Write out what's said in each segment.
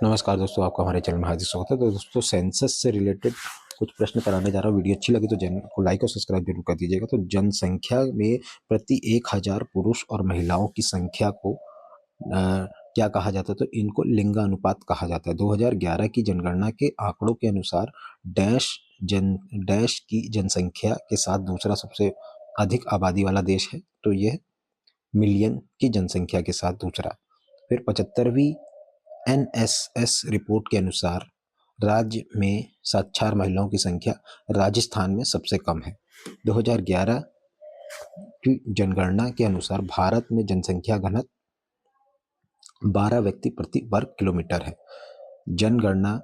नमस्कार दोस्तों, आपका हमारे चैनल में हार्दिक स्वागत है। तो दोस्तों, सेंसस से रिलेटेड कुछ प्रश्न कराने जा रहा हूँ। वीडियो अच्छी लगी तो चैनल को लाइक और सब्सक्राइब जरूर कर दीजिएगा। तो जनसंख्या में प्रति 1000 पुरुष और महिलाओं की संख्या को क्या कहा जाता है? तो इनको लिंगानुपात कहा जाता है। 2011 की जनगणना के आंकड़ों के अनुसार डैश की जनसंख्या के साथ दूसरा सबसे अधिक आबादी वाला देश है। तो यह मिलियन की जनसंख्या के साथ दूसरा। फिर 75वीं एनएसएस रिपोर्ट के अनुसार राज्य में साक्षर महिलाओं की संख्या राजस्थान में सबसे कम है। 2011 की जनगणना के अनुसार भारत में जनसंख्या घनत्व 12 व्यक्ति प्रति वर्ग किलोमीटर है। जनगणना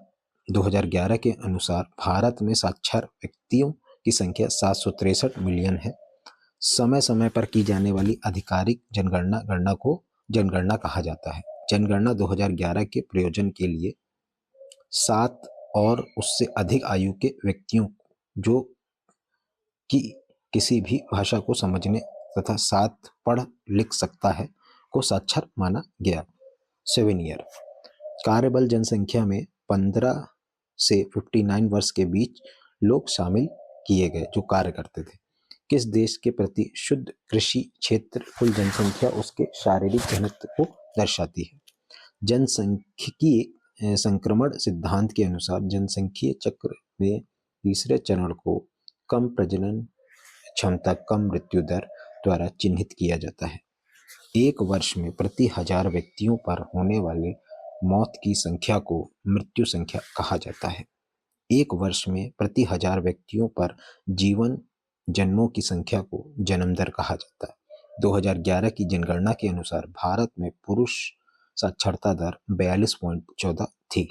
2011 के अनुसार भारत में साक्षर व्यक्तियों की संख्या 763 मिलियन है। समय समय पर की जाने वाली आधिकारिक गणना को जनगणना कहा जाता है। जनगणना 2011 के प्रयोजन के लिए 7 और उससे अधिक आयु के व्यक्तियों जो कि किसी भी भाषा को समझने तथा 7 पढ़ लिख सकता है को साक्षर माना गया। 7 ईयर। कार्यबल जनसंख्या में 15 से 59 वर्ष के बीच लोग शामिल किए गए जो कार्य करते थे। किस देश के प्रति शुद्ध कृषि क्षेत्र कुल जनसंख्या उसके शारीरिक घनत्व को दर्शाती है? जनसांख्यिकीय संक्रमण सिद्धांत के अनुसार जनसांख्यिकीय चक्र में तीसरे चरण को कम प्रजनन क्षमता कम मृत्यु दर द्वारा चिन्हित किया जाता है। एक वर्ष में प्रति 1000 व्यक्तियों पर होने वाले मौत की संख्या को मृत्यु संख्या कहा जाता है। एक वर्ष में प्रति 1000 व्यक्तियों पर जीवन जन्मों की संख्या को जन्म दर कहा जाता है। 2011 की जनगणना के अनुसार भारत में पुरुष साक्षरता दर 42.14 थी।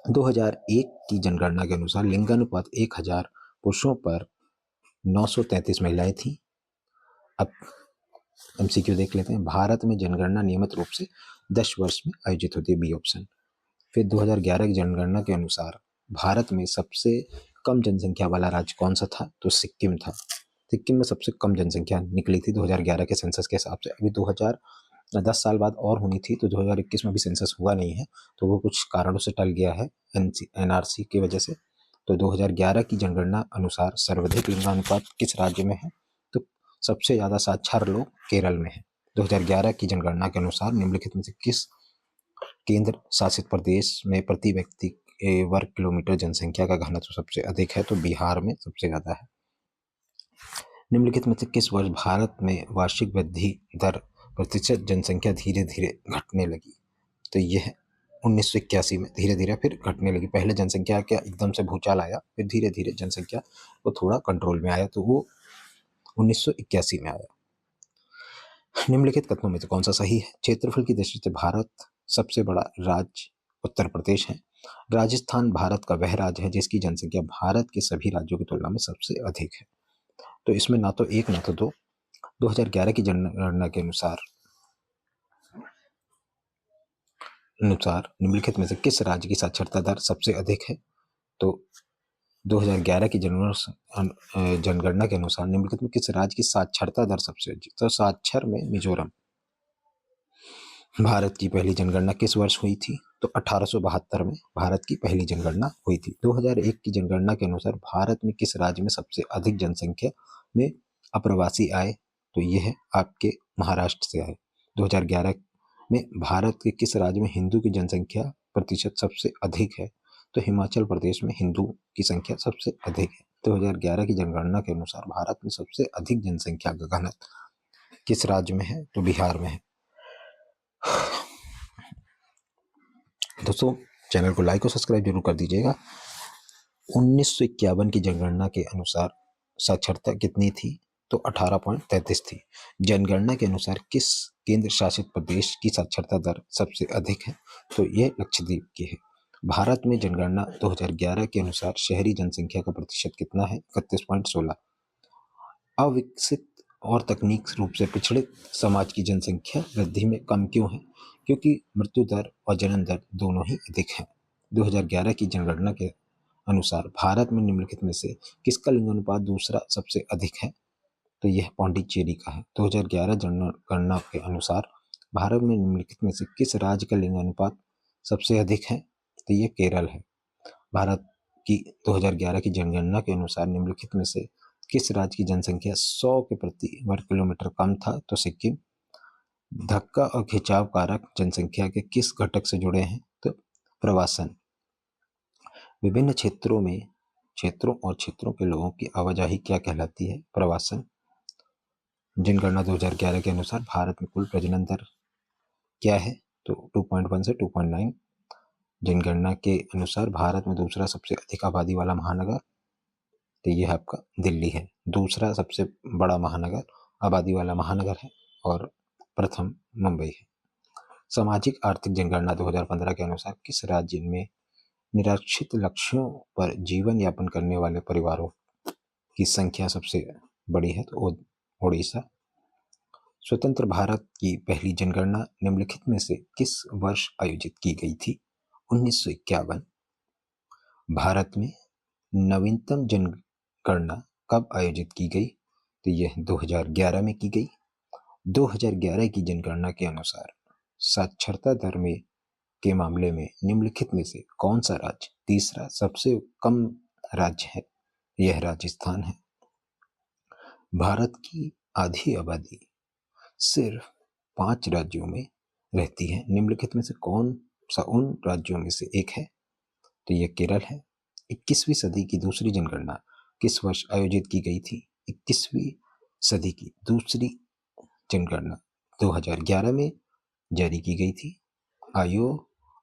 2001 की जनगणना के अनुसार लिंगानुपात 1000 पुरुषों पर 933 महिलाएं थी। अब एमसीक्यू देख लेते हैं। भारत में जनगणना नियमित रूप से 10 वर्ष में आयोजित होती है, बी ऑप्शन। फिर 2011 की जनगणना के अनुसार भारत में सबसे कम जनसंख्या वाला राज्य कौन सा था? तो सिक्किम था। सिक्किम में सबसे कम जनसंख्या निकली थी 2011 के सेंसस के हिसाब से। अभी 2010 साल बाद और होनी थी, तो 2021 में भी सेंसस हुआ नहीं है, तो वो कुछ कारणों से टल गया है एनआरसी की वजह से। तो 2011 की जनगणना अनुसार सर्वाधिक लिंगानुपात किस राज्य में है? तो सबसे ज्यादा साक्षर लोग केरल में है। 2011 की जनगणना के अनुसार निम्नलिखित में से किस केंद्र शासित प्रदेश में प्रति व्यक्ति वर्ग किलोमीटर जनसंख्या का घनत्व सबसे अधिक है? तो बिहार में सबसे ज्यादा है। निम्नलिखित में से किस वर्ष भारत में वार्षिक वृद्धि दर प्रतिशत जनसंख्या धीरे धीरे घटने लगी? तो यह 1981 में धीरे धीरे फिर घटने लगी। पहले जनसंख्या क्या एकदम से भूचाल आया, फिर धीरे धीरे जनसंख्या को थोड़ा कंट्रोल में आया, तो वो 1981 में आया। निम्नलिखित कथनों में से कौन सा सही है? क्षेत्रफल की दृष्टि से भारत सबसे बड़ा राज्य उत्तर प्रदेश है। राजस्थान भारत का वह राज्य है जिसकी जनसंख्या भारत के सभी राज्यों की तुलना में सबसे अधिक है। तो इसमें ना तो एक ना तो दो। 2011 की जनगणना के अनुसार निम्नलिखित में से किस राज्य की साक्षरता दर सबसे अधिक है? तो 2011 की जनगणना के अनुसार निम्नलिखित में किस राज्य की साक्षरता दर सबसे अधिक? तो साक्षर में मिजोरम। भारत की पहली जनगणना किस वर्ष हुई थी? तो 1872 में भारत की पहली जनगणना हुई थी। 2001 की जनगणना के अनुसार भारत में किस राज्य में सबसे अधिक जनसंख्या में अप्रवासी आए? तो ये है आपके महाराष्ट्र से आए। 2011 में भारत के किस राज्य में हिंदू की जनसंख्या प्रतिशत सबसे अधिक है? तो हिमाचल प्रदेश में हिंदू की संख्या सबसे अधिक है। 2011 की जनगणना के अनुसार भारत में सबसे अधिक जनसंख्या का घनत्व किस राज्य में है? तो बिहार में है। दोस्तों, चैनल को लाइक और सब्सक्राइब जरूर कर दीजिएगा। 1951 की जनगणना के अनुसार साक्षरता कितनी थी? तो 18.33 थी। जनगणना के अनुसार किस केंद्र शासित प्रदेश की साक्षरता दर सबसे अधिक है? तो यह लक्षद्वीप की है। भारत में जनगणना 2011 के अनुसार शहरी जनसंख्या का प्रतिशत कितना है? 31.16। अविकसित और तकनीक रूप से पिछड़े समाज की जनसंख्या वृद्धि में कम क्यों है? क्योंकि मृत्यु दर और जन्म दर दोनों ही अधिक हैं। 2011 की जनगणना के अनुसार भारत में निम्नलिखित में से किसका लिंगानुपात दूसरा सबसे अधिक है? तो यह पौंडीचेरी का है। 2011 जनगणना के अनुसार भारत में निम्नलिखित में से किस राज्य का लिंगानुपात सबसे अधिक है तो ये केरल है। भारत की 2011 की जनगणना के अनुसार निम्नलिखित में से किस राज्य की जनसंख्या 100 के प्रति वर्ग किलोमीटर कम था? तो सिक्किम। धक्का और खिंचाव कारक जनसंख्या के किस घटक से जुड़े हैं? तो प्रवासन। विभिन्न क्षेत्रों और क्षेत्रों के लोगों की आवाजाही क्या कहलाती है? प्रवासन। जनगणना 2011 के अनुसार भारत में कुल प्रजनन दर क्या है? तो 2.1 से 2.9। जनगणना के अनुसार भारत में दूसरा सबसे अधिक आबादी वाला महानगर, तो यह आपका दिल्ली है। दूसरा सबसे बड़ा महानगर, आबादी वाला महानगर है, और प्रथम मुंबई है। सामाजिक आर्थिक जनगणना 2015 के अनुसार किस राज्य में निरक्षित लक्ष्यों पर जीवन यापन करने वाले परिवारों की संख्या सबसे बड़ी है? तो ओडिशा। स्वतंत्र भारत की पहली जनगणना निम्नलिखित में से किस वर्ष आयोजित की गई थी? 1951। भारत में नवीनतम जनगणना कब आयोजित की गई? तो यह 2011 में की गई। 2011 की जनगणना के अनुसार साक्षरता दर में के मामले में निम्नलिखित में से कौन सा राज्य तीसरा सबसे कम राज्य है? यह राजस्थान है। भारत की आधी आबादी सिर्फ 5 राज्यों में रहती है। निम्नलिखित में से कौन सा उन राज्यों में से एक है? तो यह केरल है। 21वीं सदी की दूसरी जनगणना किस वर्ष आयोजित की गई थी? 21वीं सदी की दूसरी जनगणना 2011 में जारी की गई थी। आयु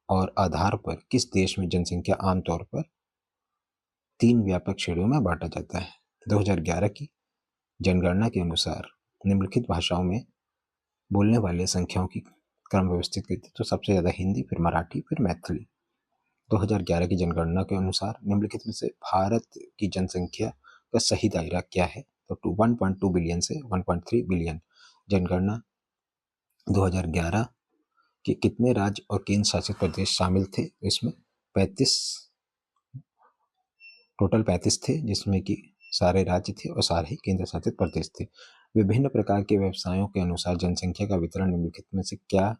और आधार पर किस देश में जनसंख्या आमतौर पर 3 व्यापक श्रेणियों में बांटा जाता है? 2011 की जनगणना के अनुसार निम्नलिखित भाषाओं में बोलने वाले संख्याओं की क्रम व्यवस्थित की थी। तो सबसे ज्यादा हिंदी, फिर मराठी, फिर मैथिली। 2011 की जनगणना के अनुसार निम्नलिखित में से भारत की जनसंख्या का सही दायरा क्या है? तो 1.2 बिलियन से 1.3 बिलियन। जनगणना 2011 के कितने राज्य और केंद्र शासित प्रदेश शामिल थे? इसमें 35, टोटल 35 थे, जिसमें कि सारे राज्य थे और सारे ही केंद्र शासित प्रदेश थे। विभिन्न प्रकार के व्यवसायों के अनुसार जनसंख्या का वितरण निम्नलिखित में से क्या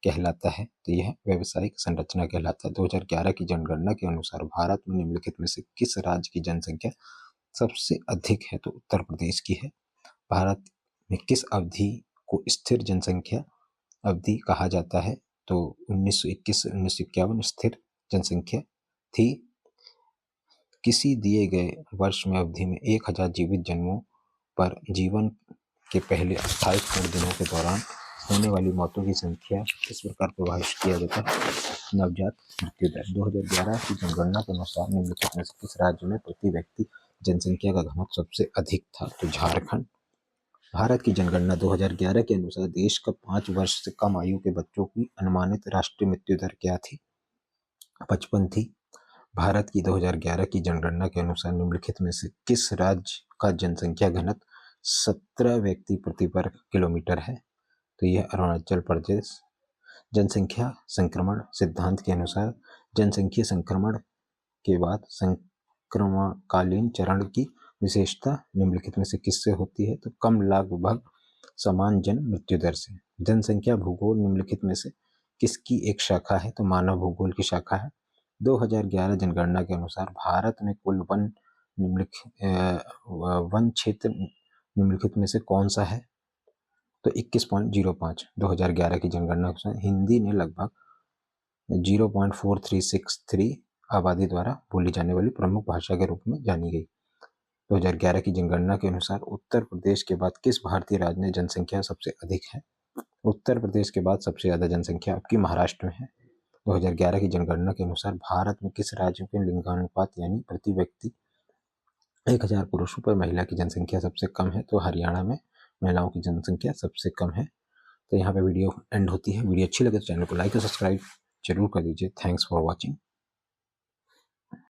कहलाता है? तो यह व्यावसायिक संरचना कहलाता है। 2011 की जनगणना के अनुसार भारत में निम्नलिखित में से किस राज्य की जनसंख्या सबसे अधिक है? तो उत्तर प्रदेश की है। भारत में किस अवधि को स्थिर जनसंख्या अवधि कहा जाता है? तो 1921 से 1951 स्थिर जनसंख्या थी। किसी दिए गए वर्ष में अवधि में 1000 जीवित जन्मों पर जीवन के पहले 28 पूर्ण दिनों के दौरान होने वाली मौतों की संख्या इस प्रकार प्रभावित किया जाता है। नवजात मृत्यु दर 2011 की जनगणना के अनुसार निम्नलिखित में से किस राज्य में प्रति व्यक्ति जनसंख्या का घनत्व सबसे अधिक था? तो झारखंड। भारत की जनगणना 2011 के अनुसार देश का 5 वर्ष से कम आयु के बच्चों की अनुमानित राष्ट्रीय मृत्यु दर क्या थी? 55 थी। भारत की 2011 की जनगणना के अनुसार निम्नलिखित में से किस राज्य का जनसंख्या घनत्व 17 व्यक्ति प्रति वर्ग किलोमीटर है? तो यह अरुणाचल प्रदेश। जनसंख्या संक्रमण सिद्धांत के अनुसार जनसंख्या संक्रमण के बाद संक्रमणकालीन चरण की विशेषता निम्नलिखित में से किससे होती है? तो कम लगभग समान जन्म मृत्यु दर से। जनसंख्या भूगोल निम्नलिखित में से किसकी एक शाखा है? तो मानव भूगोल की शाखा है। 2011 जनगणना के अनुसार भारत में कुल वन क्षेत्र निम्नलिखित में से कौन सा है? तो 21.05। 2011 की जनगणना के अनुसार हिंदी ने लगभग 0.4363 आबादी द्वारा बोली जाने वाली प्रमुख भाषा के रूप में जानी गई। 2011 की जनगणना के अनुसार उत्तर प्रदेश के बाद किस भारतीय राज्य में जनसंख्या सबसे अधिक है? उत्तर प्रदेश के बाद सबसे ज्यादा जनसंख्या आपकी महाराष्ट्र में है। 2011 की जनगणना के अनुसार भारत में किस राज्य के लिंगानुपात यानी प्रति व्यक्ति 1000 पुरुषों पर महिला की जनसंख्या सबसे कम है? तो हरियाणा में महिलाओं की जनसंख्या सबसे कम है। तो यहाँ पे वीडियो एंड होती है। वीडियो अच्छी लगे तो चैनल को लाइक और सब्सक्राइब जरूर कर दीजिए। Thanks for watching.